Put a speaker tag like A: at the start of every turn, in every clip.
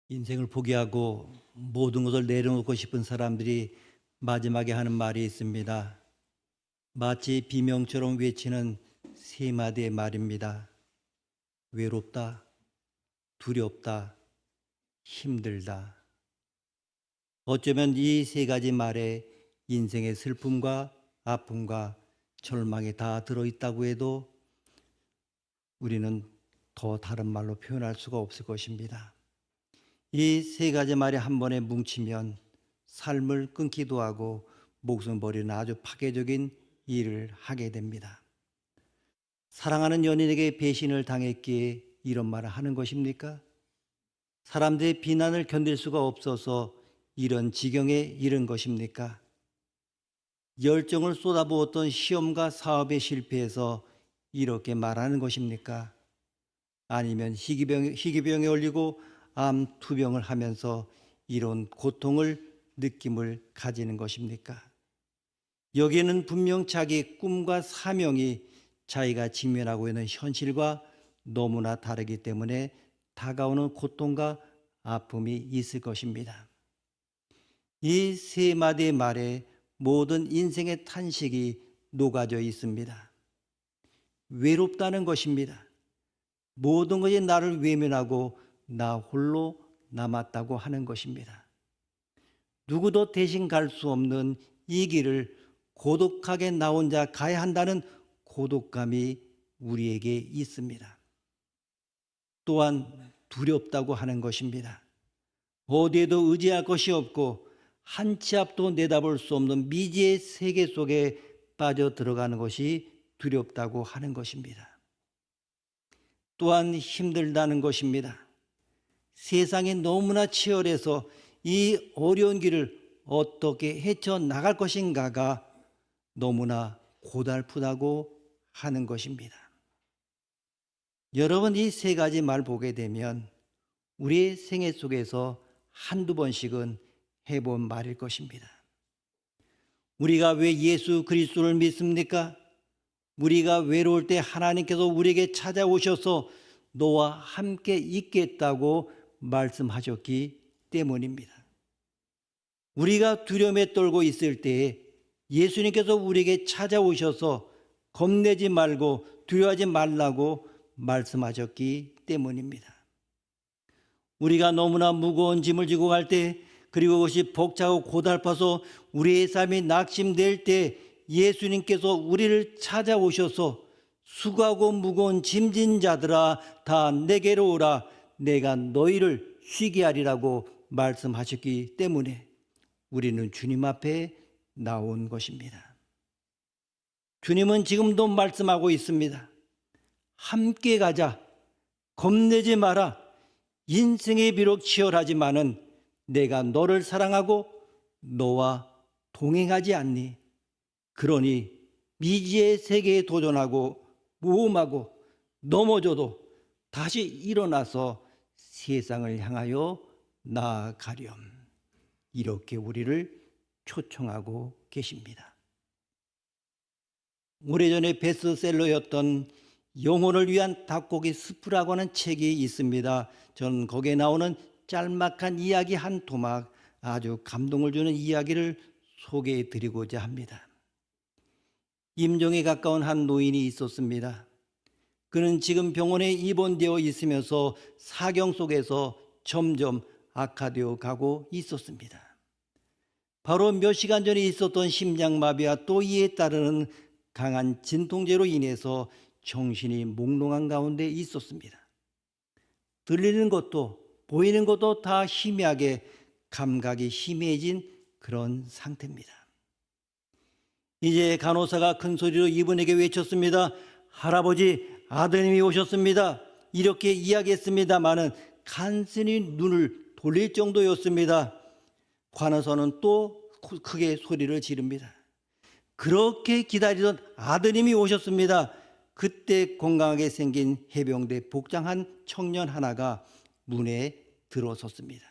A: 인생을 포기하고 모든 것을 내려놓고 싶은 사람들이 마지막에 하는 말이 있습니다. 마치 비명처럼 외치는 세 마디의 말입니다. 외롭다, 두렵다, 힘들다. 어쩌면 이 세 가지 말에 인생의 슬픔과 아픔과 절망이 다 들어있다고 해도 우리는 더 다른 말로 표현할 수가 없을 것입니다. 이 세 가지 말이 한 번에 뭉치면 삶을 끊기도 하고 목숨 버리는 아주 파괴적인 일을 하게 됩니다. 사랑하는 연인에게 배신을 당했기에 이런 말을 하는 것입니까? 사람들의 비난을 견딜 수가 없어서 이런 지경에 이른 것입니까? 열정을 쏟아부었던 시험과 사업에 실패해서 이렇게 말하는 것입니까? 아니면 희귀병에 걸리고 암 투병을 하면서 이런 고통을 느낌을 가지는 것입니까? 여기에는 분명 자기의 꿈과 사명이 자기가 직면하고 있는 현실과 너무나 다르기 때문에 다가오는 고통과 아픔이 있을 것입니다. 이 세 마디의 말에 모든 인생의 탄식이 녹아져 있습니다. 외롭다는 것입니다. 모든 것이 나를 외면하고 나 홀로 남았다고 하는 것입니다. 누구도 대신 갈 수 없는 이 길을 고독하게 나 혼자 가야 한다는 고독감이 우리에게 있습니다. 또한 두렵다고 하는 것입니다. 어디에도 의지할 것이 없고 한 치 앞도 내다볼 수 없는 미지의 세계 속에 빠져 들어가는 것이 두렵다고 하는 것입니다. 또한 힘들다는 것입니다. 세상이 너무나 치열해서 이 어려운 길을 어떻게 헤쳐나갈 것인가가 너무나 고달프다고 하는 것입니다. 여러분, 이 세 가지 말 보게 되면 우리의 생애 속에서 한두 번씩은 해본 말일 것입니다. 우리가 왜 예수 그리스도를 믿습니까? 우리가 외로울 때 하나님께서 우리에게 찾아오셔서 너와 함께 있겠다고 말씀하셨기 때문입니다. 우리가 두려움에 떨고 있을 때에 예수님께서 우리에게 찾아오셔서 겁내지 말고 두려워하지 말라고 말씀하셨기 때문입니다. 우리가 너무나 무거운 짐을 지고 갈 때, 그리고 그것이 벅차고 고달파서 우리의 삶이 낙심될 때 예수님께서 우리를 찾아오셔서 수고하고 무거운 짐진 자들아 다 내게로 오라, 내가 너희를 쉬게 하리라고 말씀하셨기 때문에 우리는 주님 앞에 나온 것입니다. 주님은 지금도 말씀하고 있습니다. 함께 가자. 겁내지 마라. 인생이 비록 치열하지만은 내가 너를 사랑하고 너와 동행하지 않니? 그러니 미지의 세계에 도전하고 모험하고 넘어져도 다시 일어나서 세상을 향하여 나아가렴. 이렇게 우리를 초청하고 계십니다. 오래전에 베스트셀러였던 영혼을 위한 닭고기 스프라고 하는 책이 있습니다. 저는 거기에 나오는 짤막한 이야기 한 토막, 아주 감동을 주는 이야기를 소개해 드리고자 합니다. 임종에 가까운 한 노인이 있었습니다. 그는 지금 병원에 입원되어 있으면서 사경 속에서 점점 악화되어 가고 있었습니다. 바로 몇 시간 전에 있었던 심장마비와 또 이에 따르는 강한 진통제로 인해서 정신이 몽롱한 가운데 있었습니다. 들리는 것도 보이는 것도 다 희미하게 감각이 희미해진 그런 상태입니다. 이제 간호사가 큰 소리로 이분에게 외쳤습니다. 할아버지, 아드님이 오셨습니다. 이렇게 이야기했습니다마는 간신히 눈을 돌릴 정도였습니다. 간호사는 또 크게 소리를 지릅니다. 그렇게 기다리던 아드님이 오셨습니다. 그때 건강하게 생긴 해병대 복장한 청년 하나가 문에 들어섰습니다.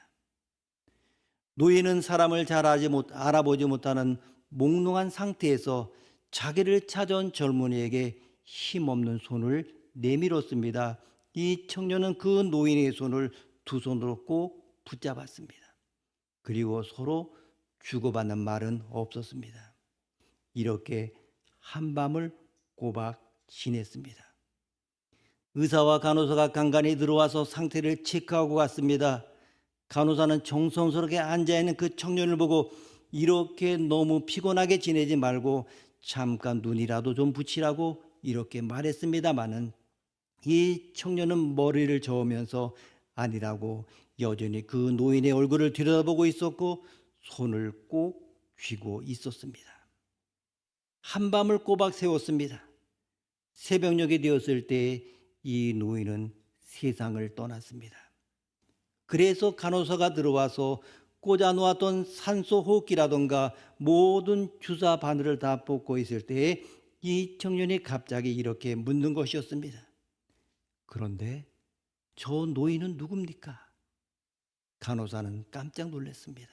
A: 노인은 사람을 잘 알아보지 못하는 몽롱한 상태에서 자기를 찾아온 젊은이에게 힘없는 손을 내밀었습니다. 이 청년은 그 노인의 손을 두 손으로 꼭 붙잡았습니다. 그리고 서로 주고받는 말은 없었습니다. 이렇게 한밤을 꼬박 지냈습니다. 의사와 간호사가 간간히 들어와서 상태를 체크하고 갔습니다. 간호사는 정성스럽게 앉아있는 그 청년을 보고 이렇게 너무 피곤하게 지내지 말고 잠깐 눈이라도 좀 붙이라고 이렇게 말했습니다마는 이 청년은 머리를 저으면서 아니라고 여전히 그 노인의 얼굴을 들여다보고 있었고 손을 꼭 쥐고 있었습니다. 한밤을 꼬박 세웠습니다. 새벽녘이 되었을 때 이 노인은 세상을 떠났습니다. 그래서 간호사가 들어와서 꽂아 놓았던 산소 호흡기라던가 모든 주사 바늘을 다 뽑고 있을 때에 이 청년이 갑자기 이렇게 묻는 것이었습니다. 그런데 저 노인은 누굽니까? 간호사는 깜짝 놀랐습니다.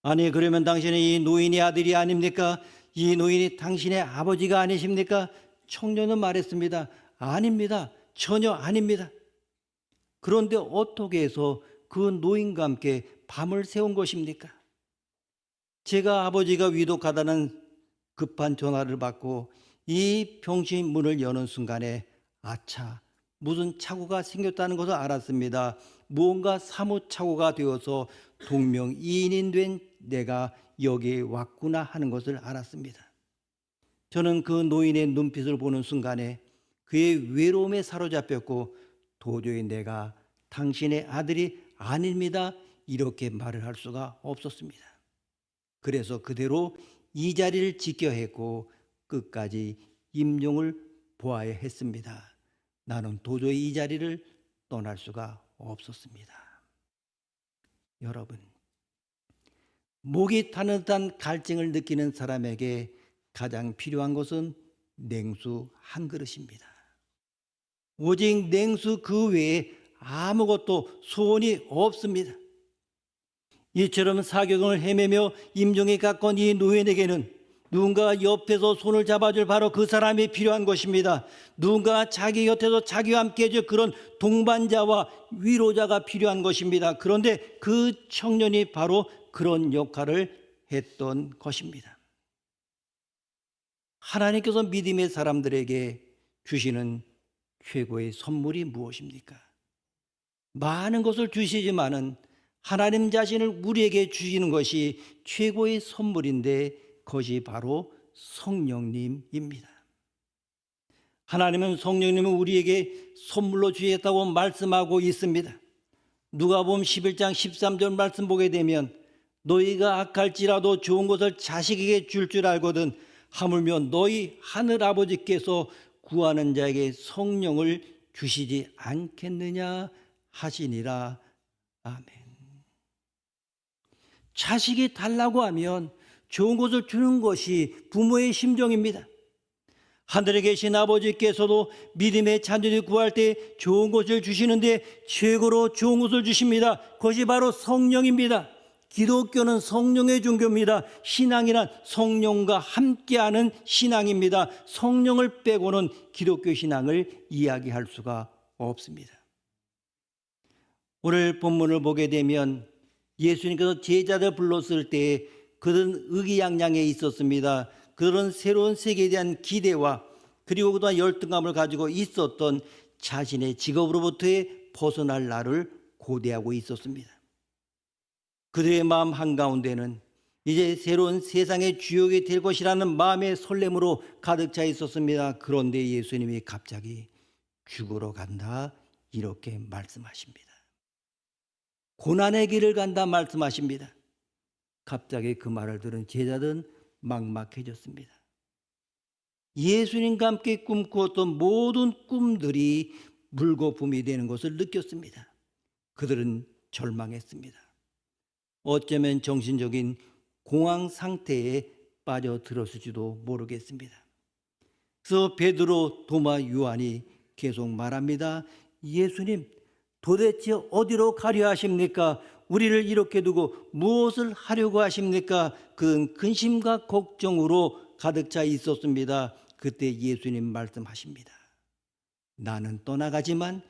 A: 아니, 그러면 당신은 이 노인의 아들이 아닙니까? 이 노인이 당신의 아버지가 아니십니까? 청년은 말했습니다. 아닙니다. 전혀 아닙니다. 그런데 어떻게 해서 그 노인과 함께 밤을 새운 것입니까? 제가 아버지가 위독하다는 급한 전화를 받고 이 병실 문을 여는 순간에 아차, 무슨 착오가 생겼다는 것을 알았습니다. 무언가 사뭇 착오가 되어서 동명이인인 된 내가 여기에 왔구나 하는 것을 알았습니다. 저는 그 노인의 눈빛을 보는 순간에 그의 외로움에 사로잡혔고 도저히 내가 당신의 아들이 아닙니다 이렇게 말을 할 수가 없었습니다. 그래서 그대로 이 자리를 지켜야 했고 끝까지 임종을 보아야 했습니다. 나는 도저히 이 자리를 떠날 수가 없었습니다. 여러분, 목이 타는 듯한 갈증을 느끼는 사람에게 가장 필요한 것은 냉수 한 그릇입니다. 오직 냉수 그 외에 아무것도 소원이 없습니다. 이처럼 사경을 헤매며 임종에 가까운 이 노인에게는 누군가 옆에서 손을 잡아줄 바로 그 사람이 필요한 것입니다. 누군가 자기 곁에서 자기와 함께 해줄 그런 동반자와 위로자가 필요한 것입니다. 그런데 그 청년이 바로 그런 역할을 했던 것입니다. 하나님께서 믿음의 사람들에게 주시는 최고의 선물이 무엇입니까? 많은 것을 주시지만은 하나님 자신을 우리에게 주시는 것이 최고의 선물인데 그것이 바로 성령님입니다. 하나님은 성령님을 우리에게 선물로 주셨다고 말씀하고 있습니다. 누가복음 11장 13절 말씀 보게 되면 너희가 악할지라도 좋은 것을 자식에게 줄 줄 알거든 하물며 너희 하늘 아버지께서 구하는 자에게 성령을 주시지 않겠느냐 하시니라. 아멘. 자식이 달라고 하면 좋은 것을 주는 것이 부모의 심정입니다. 하늘에 계신 아버지께서도 믿음의 자녀들이 구할 때 좋은 것을 주시는데 최고로 좋은 것을 주십니다. 그것이 바로 성령입니다. 기독교는 성령의 종교입니다. 신앙이란 성령과 함께하는 신앙입니다. 성령을 빼고는 기독교 신앙을 이야기할 수가 없습니다. 오늘 본문을 보게 되면 예수님께서 제자들 불렀을 때 그들은 의기양양해 있었습니다. 그들은 새로운 세계에 대한 기대와 그리고 그동안 열등감을 가지고 있었던 자신의 직업으로부터의 벗어날 날을 고대하고 있었습니다. 그들의 마음 한가운데는 이제 새로운 세상의 주역이 될 것이라는 마음의 설렘으로 가득 차 있었습니다. 그런데 예수님이 갑자기 죽으러 간다 이렇게 말씀하십니다. 고난의 길을 간다 말씀하십니다. 갑자기 그 말을 들은 제자들은 막막해졌습니다. 예수님과 함께 꿈꾸었던 모든 꿈들이 물거품이 되는 것을 느꼈습니다. 그들은 절망했습니다. 어쩌면 정신적인 공황 상태에 빠져들었을지도 모르겠습니다. 그래서 베드로, 도마, 요한이 계속 말합니다. 예수님, 도대체 어디로 가려 하십니까? 우리를 이렇게 두고 무엇을 하려고 하십니까? 그는 근심과 걱정으로 가득 차 있었습니다. 그때 예수님 말씀하십니다. 나는 떠나가지만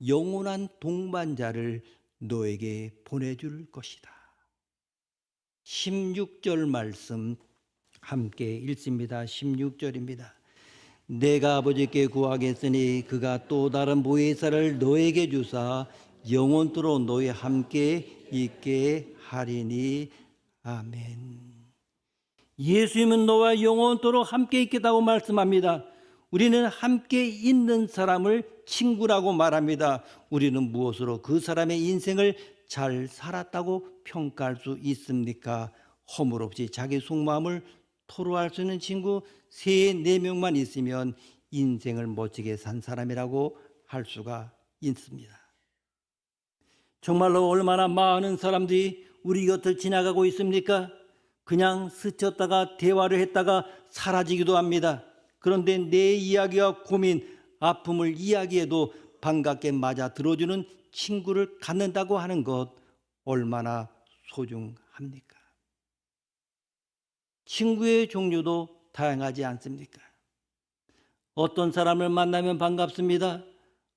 A: 영원한 동반자를 너에게 보내줄 것이다. 16절 말씀 함께 읽습니다. 16절입니다. 내가 아버지께 구하겠으니 그가 또 다른 보혜사를 너에게 주사 영원토록 너희 함께 있게 하리니. 아멘. 예수님은 너와 영원토록 함께 있겠다고 말씀합니다. 우리는 함께 있는 사람을 친구라고 말합니다. 우리는 무엇으로 그 사람의 인생을 잘 살았다고 평가할 수 있습니까? 허물없이 자기 속마음을 토로할 수 있는 친구 3, 4명만 있으면 인생을 멋지게 산 사람이라고 할 수가 있습니다. 정말로 얼마나 많은 사람들이 우리 곁을 지나가고 있습니까? 그냥 스쳤다가 대화를 했다가 사라지기도 합니다. 그런데 내 이야기와 고민, 아픔을 이야기해도 반갑게 맞아 들어주는 친구를 갖는다고 하는 것 얼마나 소중합니까? 친구의 종류도 다양하지 않습니까? 어떤 사람을 만나면 반갑습니다.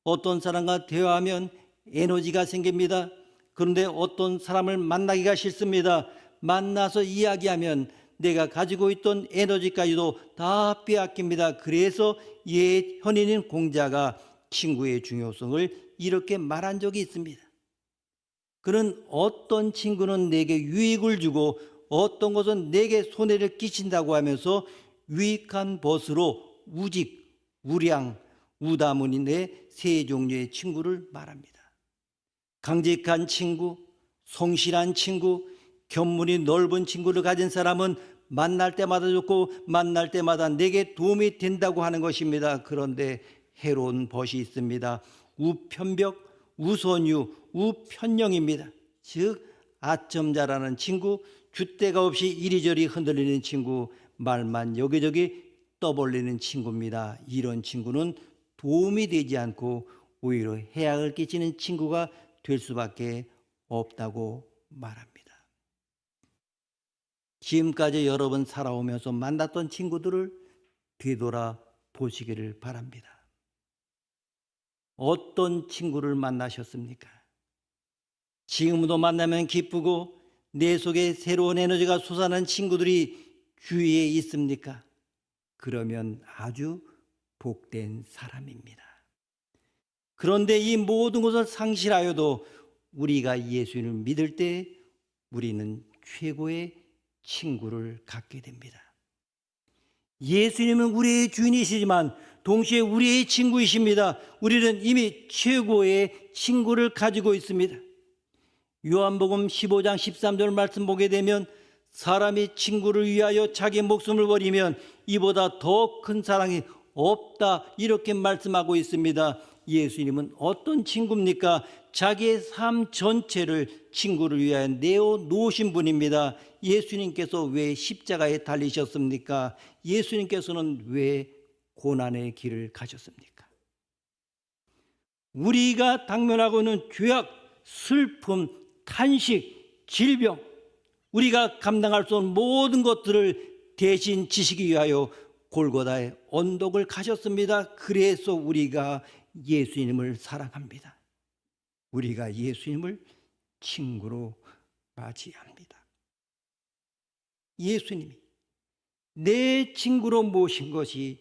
A: 어떤 사람과 대화하면 에너지가 생깁니다. 그런데 어떤 사람을 만나기가 싫습니다. 만나서 이야기하면 내가 가지고 있던 에너지까지도 다 빼앗깁니다. 그래서 옛 현인인 공자가 친구의 중요성을 이렇게 말한 적이 있습니다. 그는 어떤 친구는 내게 유익을 주고 어떤 것은 내게 손해를 끼친다고 하면서 유익한 벗으로 우직, 우량, 우다문인의 3종류의 친구를 말합니다. 강직한 친구, 성실한 친구, 견문이 넓은 친구를 가진 사람은 만날 때마다 좋고 만날 때마다 내게 도움이 된다고 하는 것입니다. 그런데 해로운 벗이 있습니다. 우편벽, 우선유, 우편령입니다. 즉 아첨자라는 친구, 줏대가 없이 이리저리 흔들리는 친구, 말만 여기저기 떠벌리는 친구입니다. 이런 친구는 도움이 되지 않고 오히려 해악을 끼치는 친구가 될 수밖에 없다고 말합니다. 지금까지 여러 번 살아오면서 만났던 친구들을 되돌아 보시기를 바랍니다. 어떤 친구를 만나셨습니까? 지금도 만나면 기쁘고 내 속에 새로운 에너지가 솟아나는 친구들이 주위에 있습니까? 그러면 아주 복된 사람입니다. 그런데 이 모든 것을 상실하여도 우리가 예수님을 믿을 때 우리는 최고의 친구를 갖게 됩니다. 예수님은 우리의 주인이시지만 동시에 우리의 친구이십니다. 우리는 이미 최고의 친구를 가지고 있습니다. 요한복음 15장 13절 말씀 보게 되면 사람이 친구를 위하여 자기 목숨을 버리면 이보다 더 큰 사랑이 없다 이렇게 말씀하고 있습니다. 예수님은 어떤 친구입니까? 자기의 삶 전체를 친구를 위하여 내어놓으신 분입니다. 예수님께서 왜 십자가에 달리셨습니까? 예수님께서는 왜 고난의 길을 가셨습니까? 우리가 당면하고 있는 죄악, 슬픔, 탄식, 질병, 우리가 감당할 수 없는 모든 것들을 대신 지시기 위하여 골고다의 언덕을 가셨습니다. 그래서 우리가 예수님을 사랑합니다. 우리가 예수님을 친구로 맞이합니다. 예수님이 내 친구로 모신 것이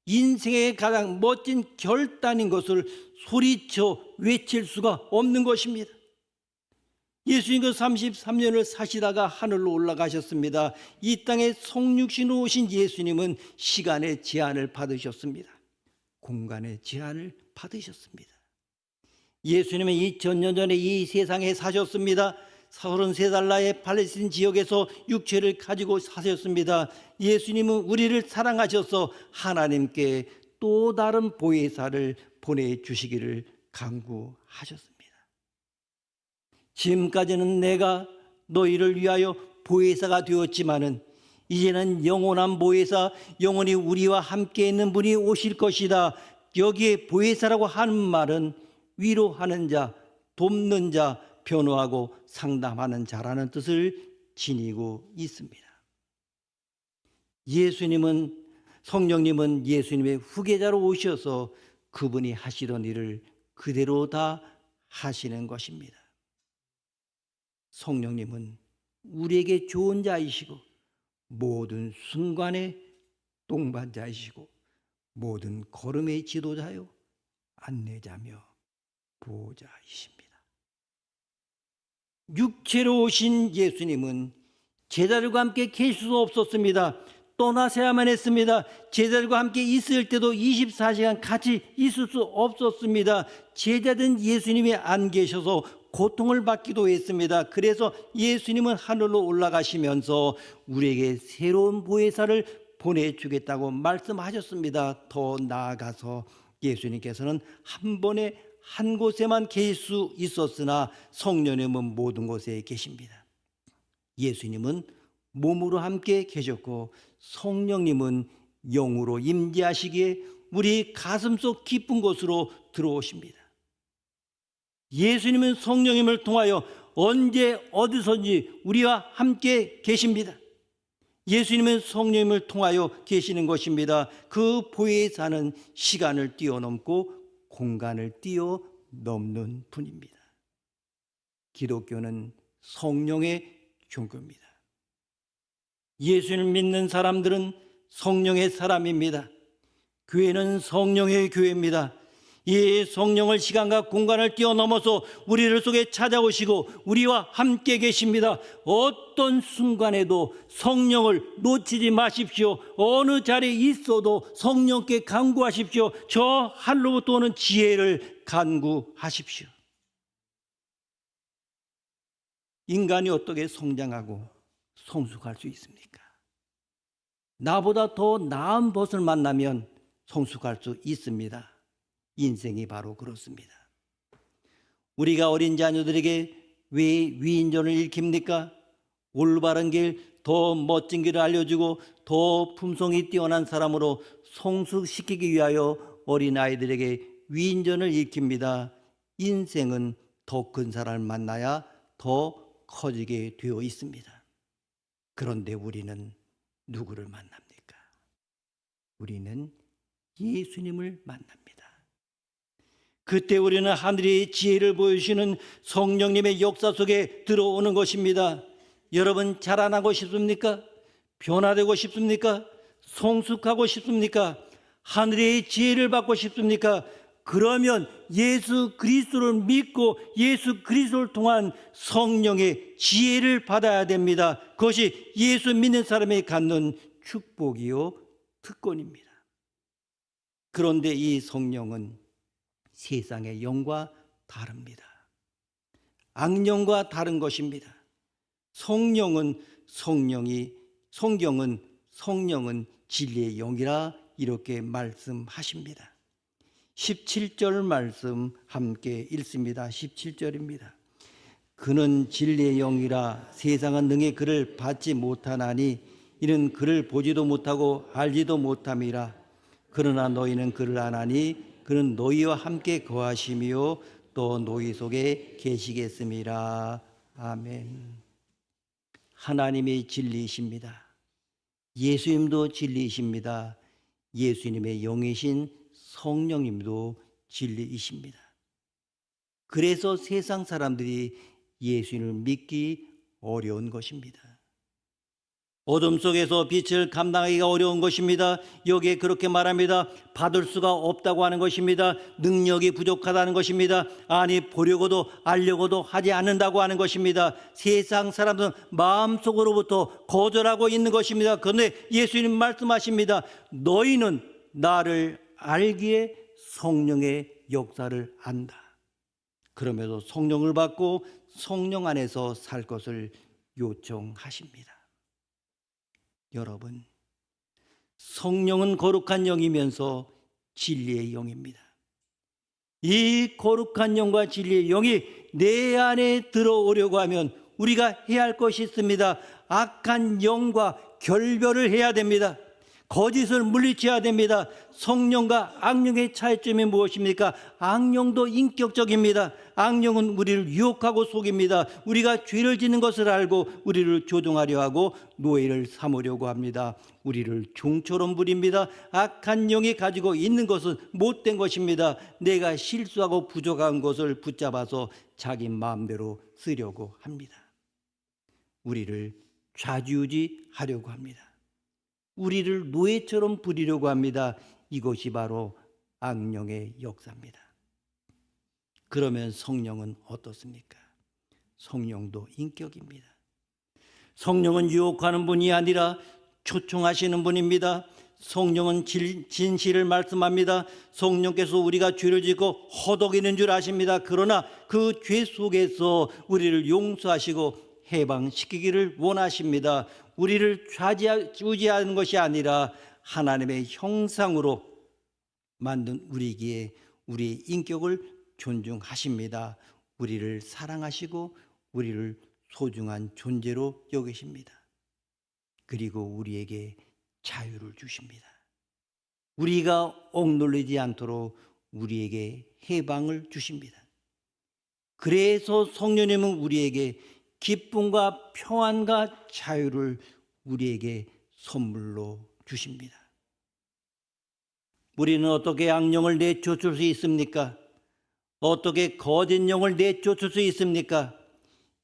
A: 인생의 가장 멋진 결단인 것을 소리쳐 외칠 수가 없는 것입니다. 예수님은 33년을 사시다가 하늘로 올라가셨습니다. 이 땅에 성육신으로 오신 예수님은 시간의 제한을 받으셨습니다. 공간의 제한을 받으셨습니다. 예수님은 2000년 전에 이 세상에 사셨습니다. 33살 나이에 팔레스틴 지역에서 육체를 가지고 사셨습니다. 예수님은 우리를 사랑하셔서 하나님께 또 다른 보혜사를 보내주시기를 간구하셨습니다. 지금까지는 내가 너희를 위하여 보혜사가 되었지만은 이제는 영원한 보혜사, 영원히 우리와 함께 있는 분이 오실 것이다. 여기에 보혜사라고 하는 말은 위로하는 자, 돕는 자, 변호하고 상담하는 자라는 뜻을 지니고 있습니다. 성령님은 예수님의 후계자로 오셔서 그분이 하시던 일을 그대로 다 하시는 것입니다. 성령님은 우리에게 좋은 자이시고 모든 순간의 동반자이시고 모든 걸음의 지도자요 안내자며 보호자이십니다. 육체로 오신 예수님은 제자들과 함께 계실 수 없었습니다. 떠나셔야만 했습니다. 제자들과 함께 있을 때도 24시간 같이 있을 수 없었습니다. 제자들은 예수님이 안 계셔서 고통을 받기도 했습니다. 그래서 예수님은 하늘로 올라가시면서 우리에게 새로운 보혜사를 보내주겠다고 말씀하셨습니다. 더 나아가서 예수님께서는 한 번에 한 곳에만 계실 수 있었으나 성령님은 모든 곳에 계십니다. 예수님은 몸으로 함께 계셨고 성령님은 영으로 임재하시기에 우리 가슴속 깊은 곳으로 들어오십니다. 예수님은 성령님을 통하여 언제 어디서든지 우리와 함께 계십니다. 예수님은 성령님을 통하여 계시는 것입니다. 그 보혜사는 시간을 뛰어넘고 공간을 뛰어넘는 분입니다. 기독교는 성령의 종교입니다. 예수를 믿는 사람들은 성령의 사람입니다. 교회는 성령의 교회입니다. 이 성령을 시간과 공간을 뛰어넘어서 우리를 속에 찾아오시고 우리와 함께 계십니다. 어떤 순간에도 성령을 놓치지 마십시오. 어느 자리에 있어도 성령께 간구하십시오. 저 하늘로부터 오는 지혜를 간구하십시오. 인간이 어떻게 성장하고 성숙할 수 있습니까? 나보다 더 나은 벗을 만나면 성숙할 수 있습니다. 인생이 바로 그렇습니다. 우리가 어린 자녀들에게 왜 위인전을 일킵니까? 올바른 길, 더 멋진 길을 알려주고 더 품성이 뛰어난 사람으로 성숙시키기 위하여 어린아이들에게 위인전을 일킵니다. 인생은 더 큰 사람을 만나야 더 커지게 되어 있습니다. 그런데 우리는 누구를 만납니까? 우리는 예수님을 만납니다. 그때 우리는 하늘의 지혜를 보여주시는 성령님의 역사 속에 들어오는 것입니다. 여러분 자라나고 싶습니까? 변화되고 싶습니까? 성숙하고 싶습니까? 하늘의 지혜를 받고 싶습니까? 그러면 예수 그리스도를 믿고 예수 그리스도를 통한 성령의 지혜를 받아야 됩니다. 그것이 예수 믿는 사람이 갖는 축복이요 특권입니다. 그런데 이 성령은 세상의 영과 다릅니다. 악령과 다른 것입니다. 성경은 성령은 진리의 영이라 이렇게 말씀하십니다. 17절 말씀 함께 읽습니다. 17절입니다. 그는 진리의 영이라 세상은 능히 그를 받지 못하나니 이는 그를 보지도 못하고 알지도 못함이라. 그러나 너희는 그를 아나니 그는 너희와 함께 거하시며 또 너희 속에 계시겠습니다. 아멘. 하나님이 진리이십니다. 예수님도 진리이십니다. 예수님의 영이신 성령님도 진리이십니다. 그래서 세상 사람들이 예수님을 믿기 어려운 것입니다. 어둠 속에서 빛을 감당하기가 어려운 것입니다. 여기에 그렇게 말합니다. 받을 수가 없다고 하는 것입니다. 능력이 부족하다는 것입니다. 아니 보려고도 알려고도 하지 않는다고 하는 것입니다. 세상 사람들은 마음속으로부터 거절하고 있는 것입니다. 그런데 예수님 말씀하십니다. 너희는 나를 알기에 성령의 역사를 안다. 그러면서 성령을 받고 성령 안에서 살 것을 요청하십니다. 여러분, 성령은 거룩한 영이면서 진리의 영입니다. 이 거룩한 영과 진리의 영이 내 안에 들어오려고 하면 우리가 해야 할 것이 있습니다. 악한 영과 결별을 해야 됩니다. 거짓을 물리쳐야 됩니다. 성령과 악령의 차이점이 무엇입니까? 악령도 인격적입니다. 악령은 우리를 유혹하고 속입니다. 우리가 죄를 짓는 것을 알고 우리를 조종하려 하고 노예를 삼으려고 합니다. 우리를 종처럼 부립니다. 악한 영이 가지고 있는 것은 못된 것입니다. 내가 실수하고 부족한 것을 붙잡아서 자기 마음대로 쓰려고 합니다. 우리를 좌지우지하려고 합니다. 우리를 노예처럼 부리려고 합니다. 이것이 바로 악령의 역사입니다. 그러면 성령은 어떻습니까? 성령도 인격입니다. 성령은 유혹하는 분이 아니라 초청하시는 분입니다. 성령은 진실을 말씀합니다. 성령께서 우리가 죄를 짓고 허덕이는 줄 아십니다. 그러나 그 죄 속에서 우리를 용서하시고 해방시키기를 원하십니다. 우리를 좌지우지하는 것이 아니라 하나님의 형상으로 만든 우리에게 우리의 인격을 존중하십니다. 우리를 사랑하시고 우리를 소중한 존재로 여기십니다. 그리고 우리에게 자유를 주십니다. 우리가 억눌리지 않도록 우리에게 해방을 주십니다. 그래서 성령님은 우리에게 기쁨과 평안과 자유를 우리에게 선물로 주십니다. 우리는 어떻게 악령을 내쫓을 수 있습니까? 어떻게 거짓 영을 내쫓을 수 있습니까?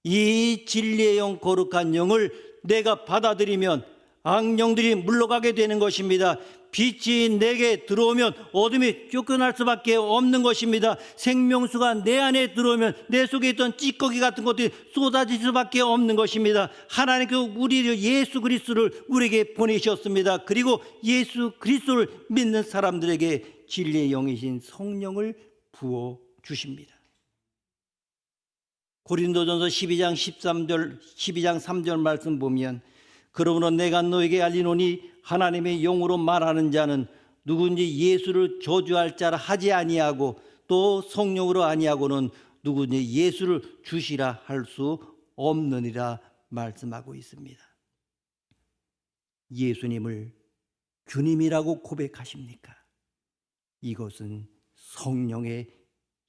A: 이 진리의 영, 거룩한 영을 내가 받아들이면 악령들이 물러가게 되는 것입니다. 빛이 내게 들어오면 어둠이 쫓겨날 수밖에 없는 것입니다. 생명수가 내 안에 들어오면 내 속에 있던 찌꺼기 같은 것들이 쏟아질 수밖에 없는 것입니다. 하나님께서 우리 예수 그리스도를 우리에게 보내셨습니다. 그리고 예수 그리스도를 믿는 사람들에게 진리의 영이신 성령을 부어 주십니다. 고린도전서 12장 3절 말씀 보면, 그러므로 내가 너에게 알리노니 하나님의 영으로 말하는 자는 누군지 예수를 저주할 자라 하지 아니하고 또 성령으로 아니하고는 누군지 예수를 주시라 할 수 없느니라 말씀하고 있습니다. 예수님을 주님이라고 고백하십니까? 이것은 성령의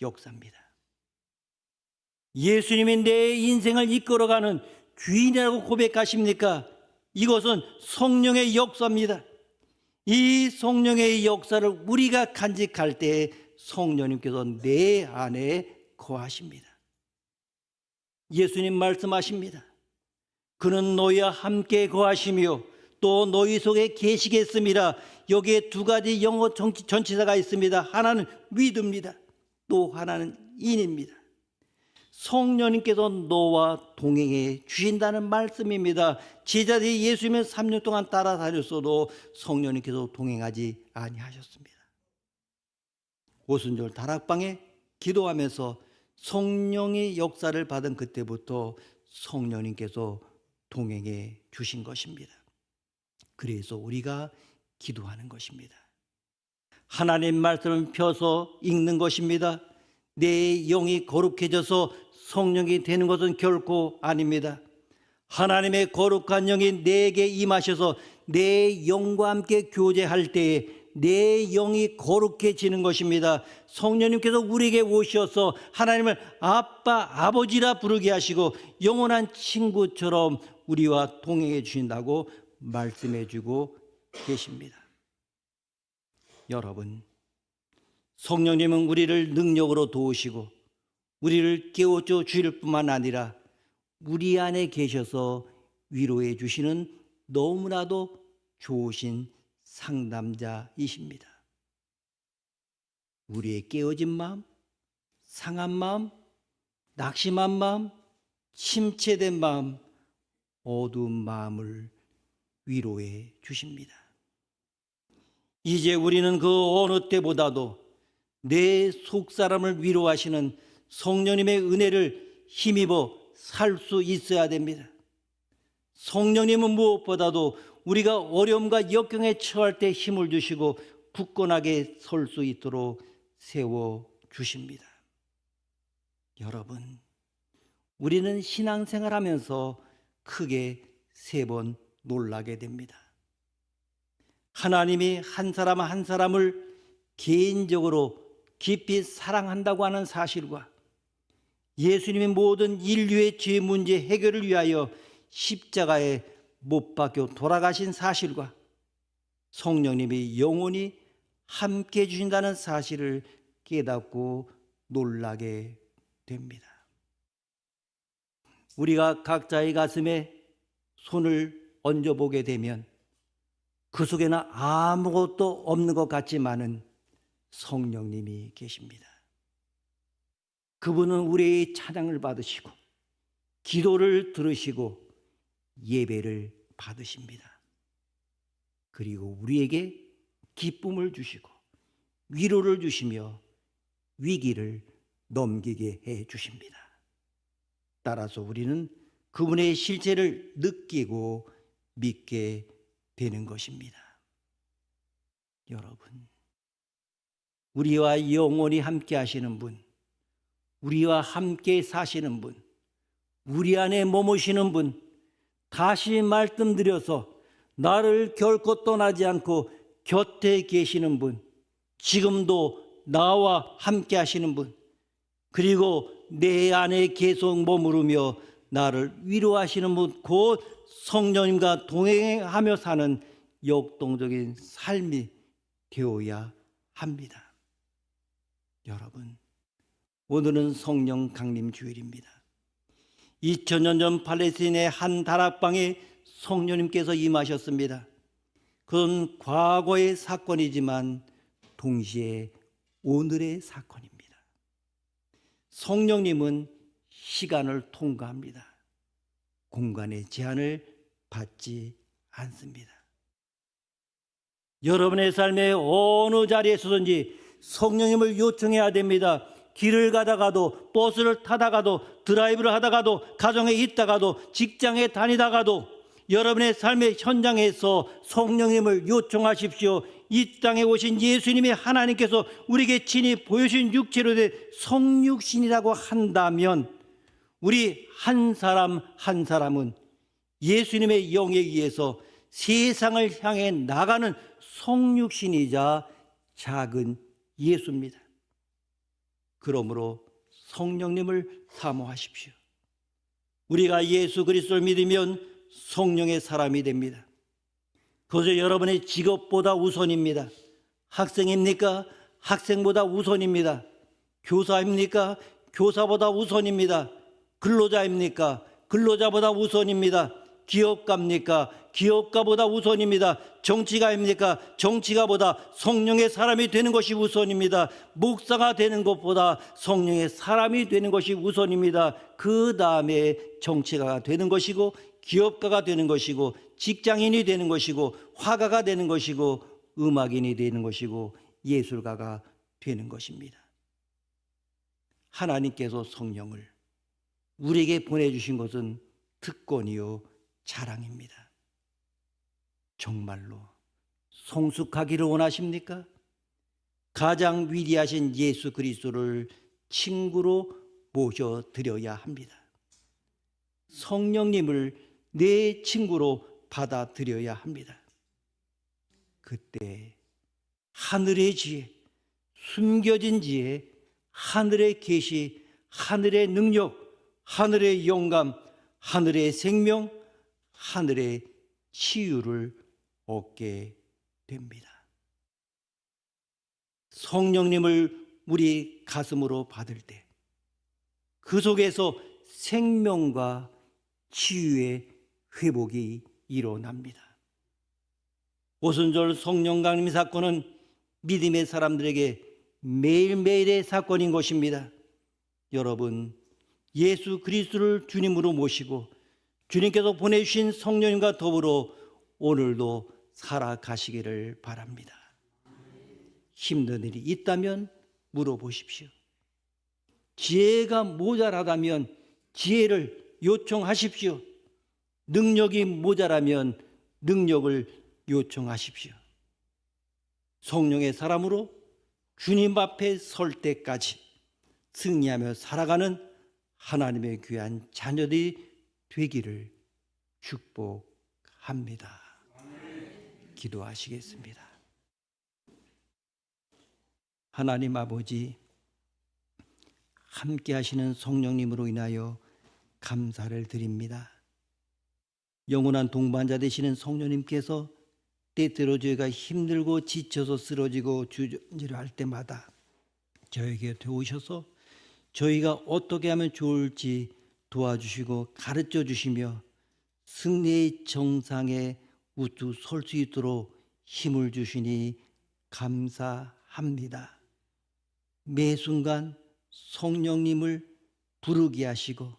A: 역사입니다. 예수님이 내 인생을 이끌어가는 주인이라고 고백하십니까? 이것은 성령의 역사입니다. 이 성령의 역사를 우리가 간직할 때 성령님께서 내 안에 거하십니다. 예수님 말씀하십니다. 그는 너희와 함께 거하시며 또 너희 속에 계시겠습니다. 여기에 두 가지 영어 전치사가 있습니다. 하나는 with입니다. 또 하나는 in입니다. 성령님께서 너와 동행해 주신다는 말씀입니다. 제자들이 예수님을 3년 동안 따라다녔어도 성령님께서 동행하지 아니하셨습니다. 오순절 다락방에 기도하면서 성령의 역사를 받은 그때부터 성령님께서 동행해 주신 것입니다. 그래서 우리가 기도하는 것입니다. 하나님 말씀을 펴서 읽는 것입니다. 내 영이 거룩해져서 성령이 되는 것은 결코 아닙니다. 하나님의 거룩한 영이 내게 임하셔서 내 영과 함께 교제할 때에 내 영이 거룩해지는 것입니다. 성령님께서 우리에게 오셔서 하나님을 아빠, 아버지라 부르게 하시고 영원한 친구처럼 우리와 동행해 주신다고 말씀해 주고 계십니다. 여러분, 성령님은 우리를 능력으로 도우시고 우리를 깨워줘 주실 뿐만 아니라 우리 안에 계셔서 위로해 주시는 너무나도 좋으신 상담자이십니다. 우리의 깨어진 마음, 상한 마음, 낙심한 마음, 침체된 마음, 어두운 마음을 위로해 주십니다. 이제 우리는 그 어느 때보다도 내 속사람을 위로하시는 성령님의 은혜를 힘입어 살 수 있어야 됩니다. 성령님은 무엇보다도 우리가 어려움과 역경에 처할 때 힘을 주시고 굳건하게 설 수 있도록 세워주십니다. 여러분, 우리는 신앙생활하면서 크게 3번 놀라게 됩니다. 하나님이 한 사람 한 사람을 개인적으로 깊이 사랑한다고 하는 사실과 예수님이 모든 인류의 죄 문제 해결을 위하여 십자가에 못 박혀 돌아가신 사실과 성령님이 영원히 함께 해 주신다는 사실을 깨닫고 놀라게 됩니다. 우리가 각자의 가슴에 손을 얹어보게 되면 그 속에는 아무것도 없는 것 같지만은 성령님이 계십니다. 그분은 우리의 찬양을 받으시고 기도를 들으시고 예배를 받으십니다. 그리고 우리에게 기쁨을 주시고 위로를 주시며 위기를 넘기게 해 주십니다. 따라서 우리는 그분의 실체를 느끼고 믿게 되는 것입니다. 여러분, 우리와 영원히 함께 하시는 분, 우리와 함께 사시는 분, 우리 안에 머무시는 분, 다시 말씀드려서 나를 결코 떠나지 않고 곁에 계시는 분, 지금도 나와 함께 하시는 분, 그리고 내 안에 계속 머무르며 나를 위로하시는 분, 곧 성령님과 동행하며 사는 역동적인 삶이 되어야 합니다. 여러분, 오늘은 성령 강림 주일입니다. 2000년 전 팔레스타인의 한 다락방에 성령님께서 임하셨습니다. 그건 과거의 사건이지만 동시에 오늘의 사건입니다. 성령님은 시간을 통과합니다. 공간의 제한을 받지 않습니다. 여러분의 삶의 어느 자리에 서든지 성령님을 요청해야 됩니다. 길을 가다가도, 버스를 타다가도, 드라이브를 하다가도, 가정에 있다가도, 직장에 다니다가도 여러분의 삶의 현장에서 성령님을 요청하십시오. 이 땅에 오신 예수님이 하나님께서 우리에게 친히 보여주신 육체로 된 성육신이라고 한다면 우리 한 사람 한 사람은 예수님의 영에 의해서 세상을 향해 나가는 성육신이자 작은 예수입니다. 그러므로 성령님을 사모하십시오. 우리가 예수 그리스도를 믿으면 성령의 사람이 됩니다. 그것은 여러분의 직업보다 우선입니다. 학생입니까? 학생보다 우선입니다. 교사입니까? 교사보다 우선입니다. 근로자입니까? 근로자보다 우선입니다. 기업가입니까? 기업가보다 우선입니다. 정치가입니까? 정치가보다 성령의 사람이 되는 것이 우선입니다. 목사가 되는 것보다 성령의 사람이 되는 것이 우선입니다. 그 다음에 정치가가 되는 것이고 기업가가 되는 것이고 직장인이 되는 것이고 화가가 되는 것이고 음악인이 되는 것이고 예술가가 되는 것입니다. 하나님께서 성령을 우리에게 보내주신 것은 특권이요 자랑입니다. 정말로 성숙하기를 원하십니까? 가장 위대하신 예수 그리스도를 친구로 모셔드려야 합니다. 성령님을 내 친구로 받아들여야 합니다. 그때 하늘의 지혜, 숨겨진 지혜, 하늘의 계시, 하늘의 능력, 하늘의 영감, 하늘의 생명, 하늘의 치유를 얻게 됩니다. 성령님을 우리 가슴으로 받을 때 그 속에서 생명과 치유의 회복이 일어납니다. 오순절 성령 강림 사건은 믿음의 사람들에게 매일매일의 사건인 것입니다. 여러분, 예수 그리스도를 주님으로 모시고 주님께서 보내주신 성령님과 더불어 오늘도 살아가시기를 바랍니다. 힘든 일이 있다면 물어보십시오. 지혜가 모자라다면 지혜를 요청하십시오. 능력이 모자라면 능력을 요청하십시오. 성령의 사람으로 주님 앞에 설 때까지 승리하며 살아가는 하나님의 귀한 자녀들이 되기를 축복합니다. 기도하시겠습니다. 하나님 아버지, 함께 하시는 성령님으로 인하여 감사를 드립니다. 영원한 동반자 되시는 성령님께서 때때로 저희가 힘들고 지쳐서 쓰러지고 주저앉으려 할 때마다 저에게 도우셔서 저희가 어떻게 하면 좋을지 도와주시고 가르쳐 주시며 승리의 정상에 우뚝 설 수 있도록 힘을 주시니 감사합니다. 매 순간 성령님을 부르게 하시고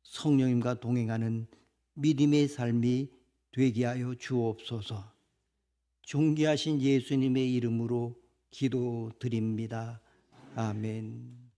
A: 성령님과 동행하는 믿음의 삶이 되게 하여 주옵소서. 존귀하신 예수님의 이름으로 기도드립니다. 아멘.